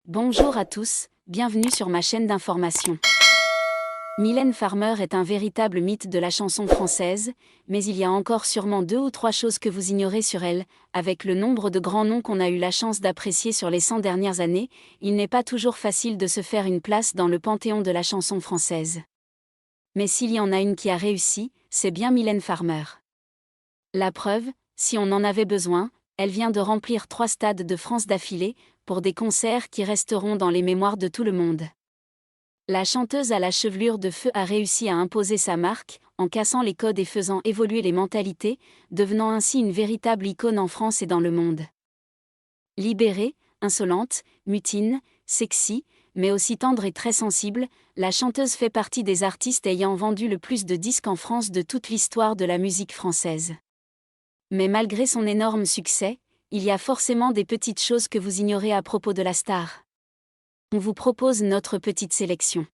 Bonjour à tous, bienvenue sur ma chaîne d'information. Mylène Farmer est un véritable mythe de la chanson française, mais il y a encore sûrement 2 ou 3 choses que vous ignorez sur elle. Avec le nombre de grands noms qu'on a eu la chance d'apprécier sur les 100 dernières années, il n'est pas toujours facile de se faire une place dans le panthéon de la chanson française. Mais s'il y en a une qui a réussi, c'est bien Mylène Farmer. La preuve, si on en avait besoin, elle vient de remplir 3 stades de France d'affilée, pour des concerts qui resteront dans les mémoires de tout le monde. La chanteuse à la chevelure de feu a réussi à imposer sa marque, en cassant les codes et faisant évoluer les mentalités, devenant ainsi une véritable icône en France et dans le monde. Libérée, insolente, mutine, sexy, mais aussi tendre et très sensible, la chanteuse fait partie des artistes ayant vendu le plus de disques en France de toute l'histoire de la musique française. Mais malgré son énorme succès, il y a forcément des petites choses que vous ignorez à propos de la star. On vous propose notre petite sélection.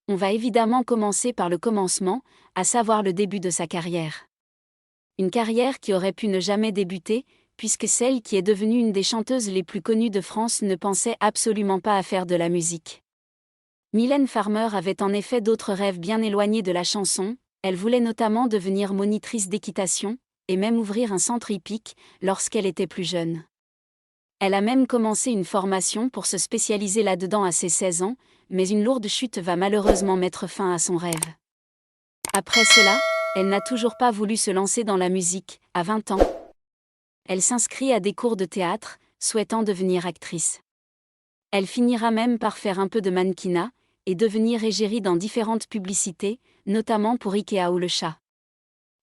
On va évidemment commencer par le commencement, à savoir le début de sa carrière. Une carrière qui aurait pu ne jamais débuter, puisque celle qui est devenue une des chanteuses les plus connues de France ne pensait absolument pas à faire de la musique. Mylène Farmer avait en effet d'autres rêves bien éloignés de la chanson, elle voulait notamment devenir monitrice d'équitation, et même ouvrir un centre hippique, lorsqu'elle était plus jeune. Elle a même commencé une formation pour se spécialiser là-dedans à ses 16 ans, mais une lourde chute va malheureusement mettre fin à son rêve. Après cela, elle n'a toujours pas voulu se lancer dans la musique, à 20 ans. Elle s'inscrit à des cours de théâtre, souhaitant devenir actrice. Elle finira même par faire un peu de mannequinat, et devenir égérie dans différentes publicités, notamment pour Ikea ou Le Chat.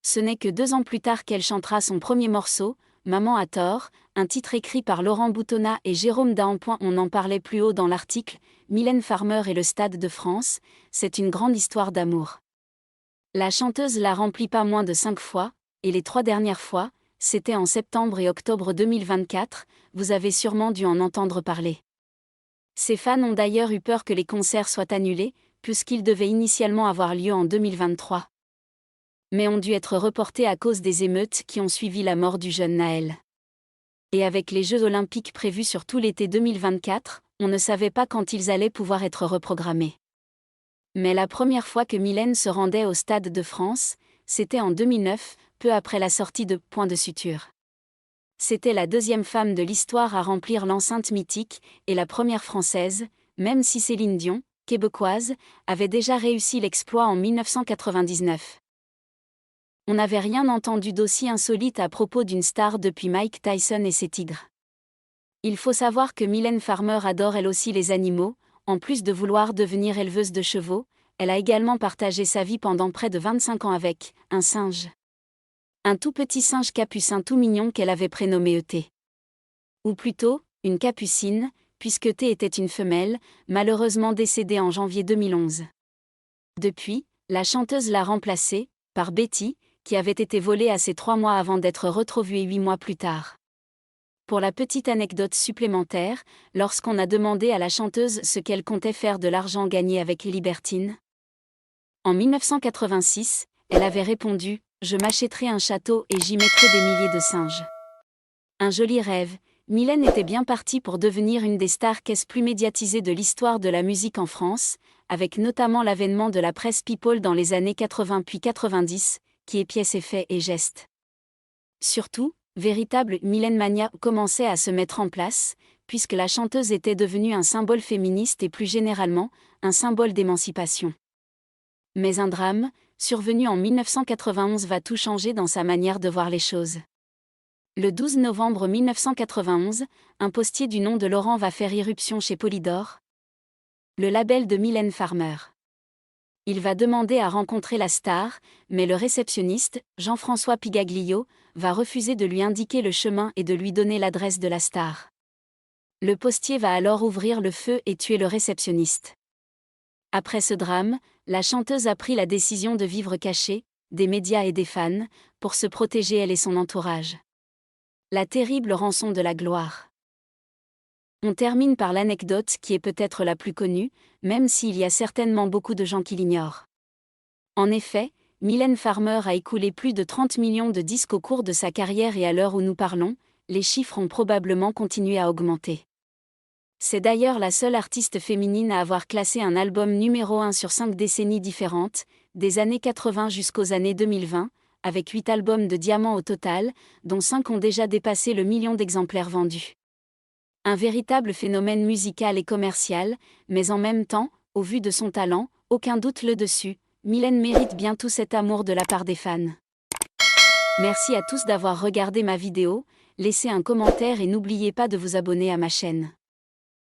Ce n'est que 2 ans plus tard qu'elle chantera son premier morceau, Maman a tort, un titre écrit par Laurent Boutonnat et Jérôme Dahan. On en parlait plus haut dans l'article, Mylène Farmer et le Stade de France, c'est une grande histoire d'amour. La chanteuse l'a rempli pas moins de 5 fois, et les 3 dernières fois, c'était en septembre et octobre 2024, vous avez sûrement dû en entendre parler. Ses fans ont d'ailleurs eu peur que les concerts soient annulés, puisqu'ils devaient initialement avoir lieu en 2023. Mais ont dû être reportés à cause des émeutes qui ont suivi la mort du jeune Naël. Et avec les Jeux Olympiques prévus sur tout l'été 2024, on ne savait pas quand ils allaient pouvoir être reprogrammés. Mais la première fois que Mylène se rendait au Stade de France, c'était en 2009, peu après la sortie de Point de suture. C'était la 2e femme de l'histoire à remplir l'enceinte mythique, et la première française, même si Céline Dion, québécoise, avait déjà réussi l'exploit en 1999. On n'avait rien entendu d'aussi insolite à propos d'une star depuis Mike Tyson et ses tigres. Il faut savoir que Mylène Farmer adore elle aussi les animaux, en plus de vouloir devenir éleveuse de chevaux, elle a également partagé sa vie pendant près de 25 ans avec un singe. Un tout petit singe capucin tout mignon qu'elle avait prénommé E.T. Ou plutôt, une capucine, puisque T était une femelle, malheureusement décédée en janvier 2011. Depuis, la chanteuse l'a remplacée, par Betty, qui avait été volée à ses 3 mois avant d'être retrouvée 8 mois plus tard. Pour la petite anecdote supplémentaire, lorsqu'on a demandé à la chanteuse ce qu'elle comptait faire de l'argent gagné avec les libertines, en 1986, elle avait répondu « Je m'achèterai un château et j'y mettrai des milliers de singes ». Un joli rêve, Mylène était bien partie pour devenir une des stars plus médiatisées de l'histoire de la musique en France, avec notamment l'avènement de la presse People dans les années 80 puis 90, qui épiait ses faits et gestes. Surtout, véritable Mylène Mania commençait à se mettre en place, puisque la chanteuse était devenue un symbole féministe et plus généralement, un symbole d'émancipation. Mais un drame, survenu en 1991 va tout changer dans sa manière de voir les choses. Le 12 novembre 1991, un postier du nom de Laurent va faire irruption chez Polydor, le label de Mylène Farmer. Il va demander à rencontrer la star, mais le réceptionniste, Jean-François Pigaglio, va refuser de lui indiquer le chemin et de lui donner l'adresse de la star. Le postier va alors ouvrir le feu et tuer le réceptionniste. Après ce drame, la chanteuse a pris la décision de vivre cachée, des médias et des fans, pour se protéger elle et son entourage. La terrible rançon de la gloire. On termine par l'anecdote qui est peut-être la plus connue, même s'il y a certainement beaucoup de gens qui l'ignorent. En effet, Mylène Farmer a écoulé plus de 30 millions de disques au cours de sa carrière et à l'heure où nous parlons, les chiffres ont probablement continué à augmenter. C'est d'ailleurs la seule artiste féminine à avoir classé un album numéro 1 sur 5 décennies différentes, des années 80 jusqu'aux années 2020, avec 8 albums de diamant au total, dont 5 ont déjà dépassé le million d'exemplaires vendus. Un véritable phénomène musical et commercial, mais en même temps, au vu de son talent, aucun doute là-dessus, Mylène mérite bien tout cet amour de la part des fans. Merci à tous d'avoir regardé ma vidéo, laissez un commentaire et n'oubliez pas de vous abonner à ma chaîne.